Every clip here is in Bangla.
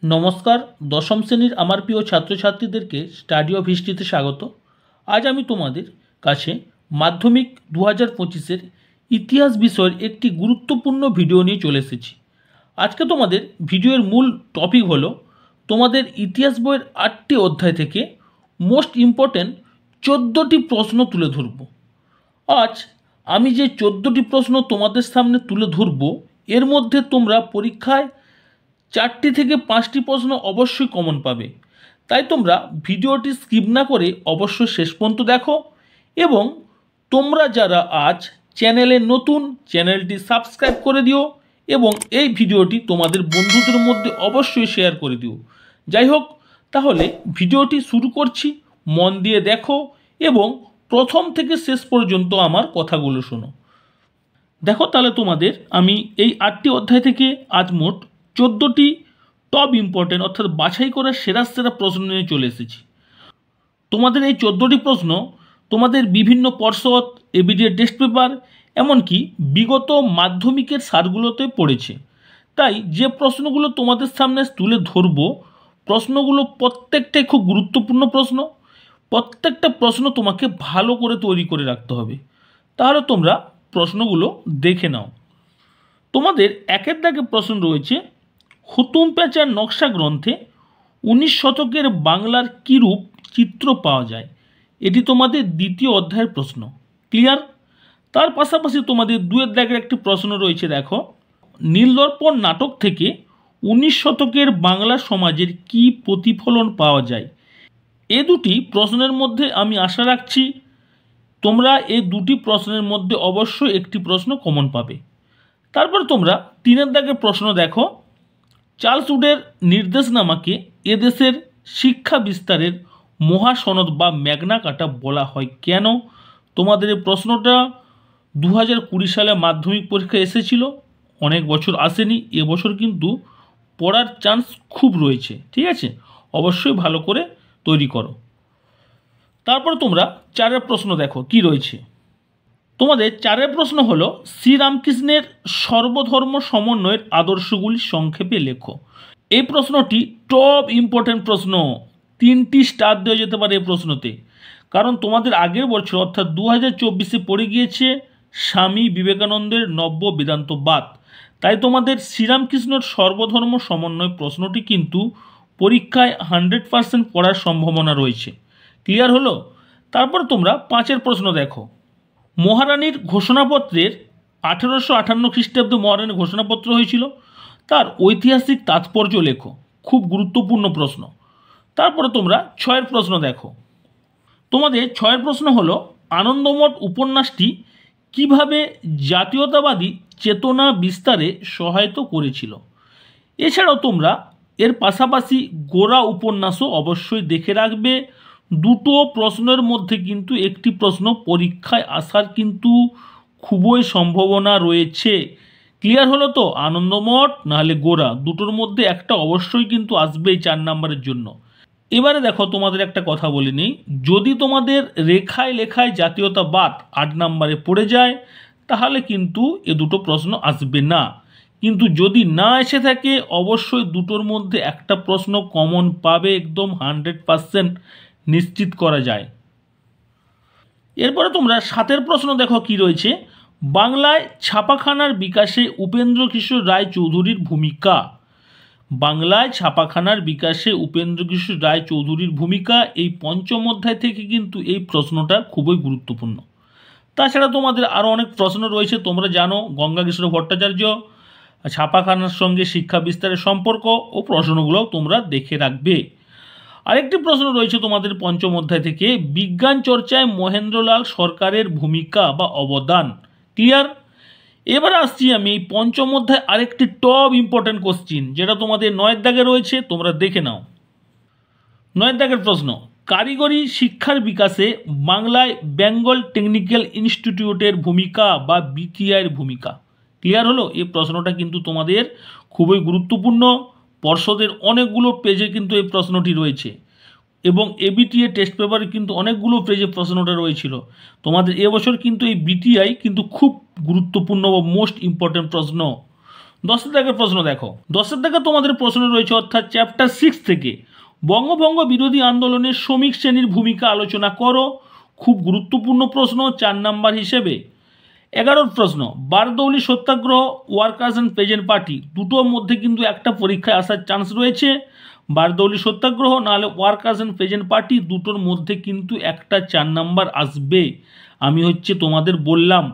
নমস্কার, দশম শ্রেণীর আমার প্রিয় ছাত্রছাত্রীদেরকে স্টাডি অফ হিস্ট্রিতে স্বাগত। আজ আমি তোমাদের কাছে মাধ্যমিক 2025-এর ইতিহাস বিষয়ের একটি গুরুত্বপূর্ণ ভিডিও নিয়ে চলে এসেছি। আজকে তোমাদের ভিডিওর মূল টপিক হলো তোমাদের ইতিহাস বইয়ের 8টি অধ্যায় থেকে মোস্ট ইম্পর্ট্যান্ট 14টি প্রশ্ন তুলে ধরব। আজ আমি যে 14টি প্রশ্ন তোমাদের সামনে তুলে ধরব, এর মধ্যে তোমরা পরীক্ষায় 4টি থেকে 5টি প্রশ্ন অবশ্যই কমন পাবে। তাই তোমরা ভিডিওটি স্কিপ না করে অবশ্যই শেষ পর্যন্ত দেখো, এবং তোমরা যারা আজ চ্যানেলে নতুন, চ্যানেলটি সাবস্ক্রাইব করে দিও এবং এই ভিডিওটি তোমাদের বন্ধুদের মধ্যে অবশ্যই শেয়ার করে দিও। যাই হোক, তাহলে ভিডিওটি শুরু করছি। মন দিয়ে দেখো এবং প্রথম থেকে শেষ পর্যন্ত আমার কথাগুলো শোনো। দেখো, তাহলে তোমাদের আমি এই 8টি অধ্যায় থেকে আজ মোট 14টি টপ ইম্পর্টেন্ট অর্থাৎ বাছাই করা সেরা সেরা প্রশ্ন নিয়ে চলে এসেছি। তোমাদের এই 14টি প্রশ্ন তোমাদের বিভিন্ন পর্ষদ, এবিডিএ টেস্ট পেপার, এমনকি বিগত মাধ্যমিকের সারগুলোতে পড়েছে। তাই যে প্রশ্নগুলো তোমাদের সামনে তুলে ধরবো, প্রশ্নগুলো প্রত্যেকটাই খুব গুরুত্বপূর্ণ প্রশ্ন। প্রত্যেকটা প্রশ্ন তোমাকে ভালো করে তৈরি করে রাখতে হবে। তাহলে তোমরা প্রশ্নগুলো দেখে নাও। তোমাদের একের দাগে প্রশ্ন রয়েছে, হুতুম প্যাঁচার নকশা গ্রন্থে 19 শতকের বাংলার কীরূপ চিত্র পাওয়া যায়? এটি তোমাদের দ্বিতীয় অধ্যায়ের প্রশ্ন। ক্লিয়ার? তার পাশাপাশি তোমাদের 2-এর দাগের একটি প্রশ্ন রয়েছে, দেখো, নীলদর্পণ নাটক থেকে 19 শতকের বাংলা সমাজের কী প্রতিফলন পাওয়া যায়? এ দুটি প্রশ্নের মধ্যে আমি আশা রাখছি তোমরা এই দুটি প্রশ্নের মধ্যে অবশ্যই একটি প্রশ্ন কমন পাবে। তারপর তোমরা 3-এর দাগের প্রশ্ন দেখো, চার্লস উডের নির্দেশনামাকে এদেশের শিক্ষা বিস্তারের মহাসনদ বা ম্যাগনা কার্টা বলা হয় কেন? তোমাদের এই প্রশ্নটা 2020 সালে মাধ্যমিক পরীক্ষায় এসেছিল, অনেক বছর আসেনি। এবছর কিন্তু পড়ার চান্স খুব রয়েছে, ঠিক আছে? অবশ্যই ভালো করে তৈরি করো। তারপর তোমরা 4-এর প্রশ্ন দেখো কি রয়েছে। তোমাদের 4-এর প্রশ্ন হলো, শ্রীরামকৃষ্ণের সর্বধর্ম সমন্বয়ের আদর্শগুলি সংক্ষেপে লেখো। এই প্রশ্নটি টপ ইম্পর্টেন্ট প্রশ্ন। 3টি স্টার দেওয়া যেতে পারে এই প্রশ্নতে, কারণ তোমাদের আগের বছর অর্থাৎ 2024-এ পড়ে গিয়েছে স্বামী বিবেকানন্দের নব্য বেদান্তবাদ। তাই তোমাদের শ্রীরামকৃষ্ণের সর্বধর্ম সমন্বয় প্রশ্নটি কিন্তু পরীক্ষায় 100% পড়ার সম্ভাবনা রয়েছে। ক্লিয়ার হলো? তারপর তোমরা 5-এর প্রশ্ন দেখো, মহারানীর ঘোষণাপত্রের 1858 খ্রিস্টাব্দে মহারানীর ঘোষণাপত্র হয়েছিল, তার ঐতিহাসিক তাৎপর্য লেখো। খুব গুরুত্বপূর্ণ প্রশ্ন। তারপরে তোমরা 6-এর প্রশ্ন দেখো। তোমাদের 6-এর প্রশ্ন হলো, আনন্দমঠ উপন্যাসটি কিভাবে জাতীয়তাবাদী চেতনা বিস্তারে সহায়তা করেছিল? এছাড়াও তোমরা এর পাশাপাশি গোরা উপন্যাসও অবশ্যই দেখে রাখবে। দুটো প্রশ্নের মধ্যে কিন্তু একটি প্রশ্ন পরীক্ষায় আসার কিন্তু খুবই সম্ভাবনা রয়েছে। ক্লিয়ার হলো তো? আনন্দমঠ নাহলে গোরা, দুটোর মধ্যে একটা অবশ্যই কিন্তু আসবেই 4 নম্বরের জন্য। এবারে দেখো, তোমাদের একটা কথা বলে নিই, যদি তোমাদের রেখায় লেখায় জাতীয়তাবাদ 8 নম্বরে পড়ে যায়, তাহলে কিন্তু এ দুটো প্রশ্ন আসবে না। কিন্তু যদি না এসে থাকে, অবশ্যই দুটোর মধ্যে একটা প্রশ্ন কমন পাবে, একদম 100% নিশ্চিত করা যায়। এরপরে তোমরা 7-এর প্রশ্ন দেখো কি রয়েছে, বাংলায় ছাপাখানার বিকাশে উপেন্দ্রকিশোর রায়চৌধুরীর ভূমিকা। বাংলায় ছাপাখানার বিকাশে উপেন্দ্রকিশোর রায়চৌধুরীর ভূমিকা, এই 5ম অধ্যায় থেকে কিন্তু এই প্রশ্নটা খুবই গুরুত্বপূর্ণ। তাছাড়া তোমাদের আরও অনেক প্রশ্ন রয়েছে, তোমরা জানো গঙ্গাকিশোর ভট্টাচার্য, ছাপাখানার সঙ্গে শিক্ষা বিস্তারের সম্পর্ক ও প্রশ্নগুলো তোমরা দেখে রাখবে। আরেকটি প্রশ্ন রয়েছে তোমাদের 5ম অধ্যায় থেকে, বিজ্ঞান চর্চায় মহেন্দ্রলাল সরকারের ভূমিকা বা অবদান। ক্লিয়ার? এবার আসছি আমি এই 5ম অধ্যায় আরেকটি টপ ইম্পর্টেন্ট কোশ্চিন, যেটা তোমাদের 9-এর দাগে রয়েছে, তোমরা দেখে নাও। 9-এর দাগের প্রশ্ন, কারিগরি শিক্ষার বিকাশে বাংলায় বেঙ্গল টেকনিক্যাল ইনস্টিটিউটের ভূমিকা বা বিটিআইয়ের ভূমিকা। ক্লিয়ার হলো? এই প্রশ্নটা কিন্তু তোমাদের খুবই গুরুত্বপূর্ণ। পর্ষদের অনেকগুলো পেজে কিন্তু এই প্রশ্নটি রয়েছে, এবং এবিটিএ টেস্ট পেপারে কিন্তু অনেকগুলো পেজে প্রশ্নটা রয়েছিল। তোমাদের এবছর কিন্তু এই বিটিআই কিন্তু খুব গুরুত্বপূর্ণ ও মোস্ট ইম্পর্টেন্ট প্রশ্ন। 10 দাগের প্রশ্ন দেখো। 10 দাগে তোমাদের প্রশ্ন রয়েছে অর্থাৎ চ্যাপ্টার 6 থেকে বঙ্গভঙ্গ বিরোধী আন্দোলনের শ্রমিক শ্রেণীর ভূমিকা আলোচনা করো। খুব গুরুত্বপূর্ণ প্রশ্ন 4 নাম্বার হিসেবে। 11 প্রশ্ন বারদৌলি সত্যাগ্রহ ওয়ার্কার্স অ্যান্ড পেজেন্ট পার্টি দুটোর মধ্যে কিন্তু একটা পরীক্ষায় আসার চান্স রয়েছে। বারদৌলি সত্যাগ্রহ নাহলে ওয়ার্কার্স অ্যান্ড পেজেন্ট পার্টি দুটোর মধ্যে কিন্তু একটা 4 নাম্বার আসবে, আমি তোমাদের বললাম।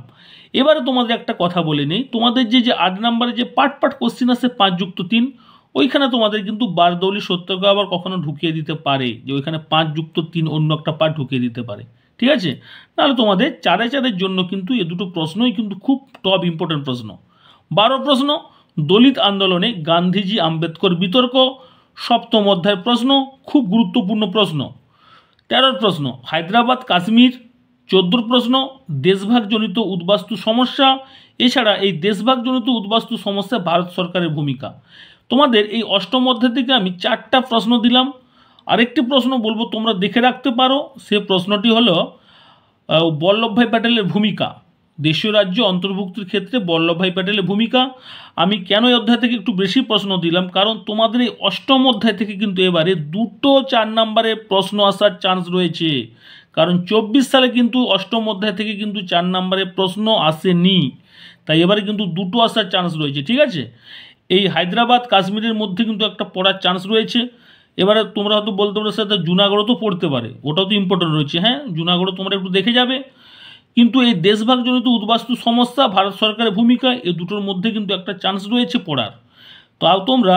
এবারে তোমাদের একটা কথা বলে নেই, তোমাদের যে 8 নাম্বারে যে পার্ট কোশ্চিন আছে 5+3 ওইখানে তোমাদের কিন্তু বারদৌলি সত্যাগ্রহ আবার কখনো ঢুকিয়ে দিতে পারে, যে ওইখানে 5+3 অন্য একটা পার্ট ঢুকিয়ে দিতে পারে, ঠিক আছে। নাহলে তোমাদের 4-4 জন্য কিন্তু এ দুটো প্রশ্নই কিন্তু খুব টপ ইম্পর্টেন্ট প্রশ্ন। 12 প্রশ্ন দলিত আন্দোলনে গান্ধীজি আম্বেদকর বিতর্ক, 7ম অধ্যায়ের প্রশ্ন, খুব গুরুত্বপূর্ণ প্রশ্ন। 13 প্রশ্ন হায়দ্রাবাদ কাশ্মীর। 14 প্রশ্ন দেশভাগজনিত উদ্বাস্তু সমস্যা। এছাড়া এই দেশভাগজনিত উদ্বাস্তু সমস্যা ভারত সরকারের ভূমিকা। তোমাদের এই 8ম অধ্যায় থেকে আমি 4টা প্রশ্ন দিলাম। আরেকটি প্রশ্ন বলবো তোমরা দেখে রাখতে পারো, সে প্রশ্নটি হলো বল্লভভাই প্যাটেলের ভূমিকা, দেশীয় রাজ্য অন্তর্ভুক্তির ক্ষেত্রে বল্লভভাই প্যাটেলের ভূমিকা। আমি কেন এই অধ্যায় থেকে একটু বেশি প্রশ্ন দিলাম, কারণ তোমাদের এই 8ম অধ্যায় থেকে কিন্তু এবারে দুটো 4 নাম্বারের প্রশ্ন আসার চান্স রয়েছে, কারণ 24 সালে কিন্তু 8ম অধ্যায় থেকে কিন্তু 4 নাম্বারের প্রশ্ন আসেনি, তাই এবারে কিন্তু দুটো আসার চান্স রয়েছে, ঠিক আছে। এই হায়দ্রাবাদ কাশ্মীরের মধ্যে কিন্তু একটা পড়ার চান্স রয়েছে। এবারে তোমরা হয়তো বলতে পারো সাথে জুনাগড় তো পড়তে পারে, ওটাও তো ইম্পর্টেন্ট রয়েছে, হ্যাঁ জুনাগড় তোমরা একটু দেখে যাবে। কিন্তু এই দেশভাগজনিত উদ্বাস্তু সমস্যা ভারত সরকারের ভূমিকা এই দুটোর মধ্যে কিন্তু একটা চান্স রয়েছে পড়ার। তাও তোমরা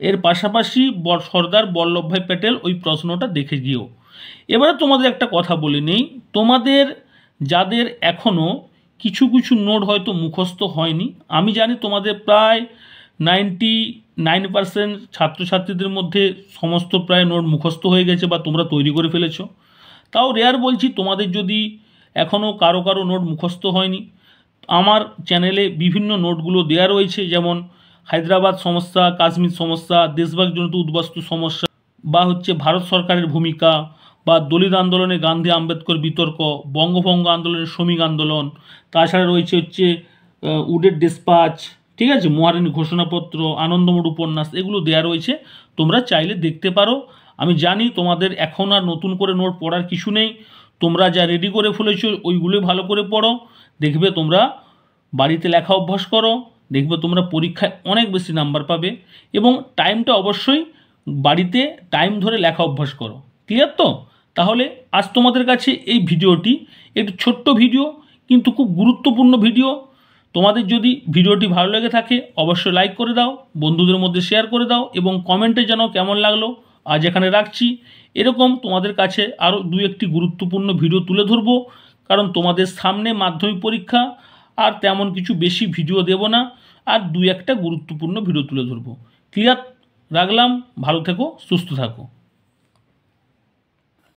এর পাশাপাশি সর্দার বল্লভভাই প্যাটেল ওই প্রশ্নটা দেখে গিয়েও। এবারে তোমাদের একটা কথা বলে নেই, তোমাদের যাদের এখনও কিছু কিছু নোট হয়তো মুখস্থ হয়নি, আমি জানি তোমাদের প্রায় 99% ছাত্রছাত্রীদের মধ্যে সমস্ত প্রায় নোট মুখস্থ হয়ে গেছে বা তোমরা তৈরি করে ফেলেছ। তাও রেয়ার বলছি, তোমাদের যদি এখনও কারো নোট মুখস্থ হয়নি, আমার চ্যানেলে বিভিন্ন নোটগুলো দেওয়া রয়েছে, যেমন হায়দ্রাবাদ সমস্যা, কাশ্মীর সমস্যা, দেশভাগজনিত উদ্বাস্তু সমস্যা, বা ভারত সরকারের ভূমিকা, বা দলিত আন্দোলনে গান্ধী আম্বেদকর বিতর্ক, বঙ্গভঙ্গ আন্দোলনের শ্রমিক আন্দোলন, তাছাড়া রয়েছে উডের ডিসপাচ, ঠিক আছে, মহারানী ঘোষণাপত্র, আনন্দমঠ উপন্যাস, এগুলো দেওয়া রয়েছে, তোমরা চাইলে দেখতে পারো। আমি জানি তোমাদের এখন আর নতুন করে নোট পড়ার কিছু নেই, তোমরা যা রেডি করে ফেলেছো ওইগুলোই ভালো করে পড়ো, দেখবে তোমরা বাড়িতে লেখা অভ্যাস করো, দেখবে তোমরা পরীক্ষায় অনেক বেশি নাম্বার পাবে। এবং টাইমটা অবশ্যই বাড়িতে টাইম ধরে লেখা অভ্যাস করো, ক্লিয়ার তো? তাহলে আজ তোমাদের কাছে এই ভিডিওটি একটু ছোট্ট ভিডিও, কিন্তু খুব গুরুত্বপূর্ণ ভিডিও। তোমাদের যদি ভিডিওটি ভালো লেগে থাকে অবশ্যই লাইক করে দাও, বন্ধুদের মধ্যে শেয়ার করে দাও এবং কমেন্টে জানাও কেমন লাগলো। আজ এখানে রাখছি, এরকম তোমাদের কাছে আরও 2-1টি গুরুত্বপূর্ণ ভিডিও তুলে ধরবো, কারণ তোমাদের সামনে মাধ্যমিক পরীক্ষা, আর তেমন কিছু বেশি ভিডিও দেব না, আর 2-1টা গুরুত্বপূর্ণ ভিডিও তুলে ধরবো। ক্লিয়ার? রাখলাম, ভালো থেকো, সুস্থ থাকো।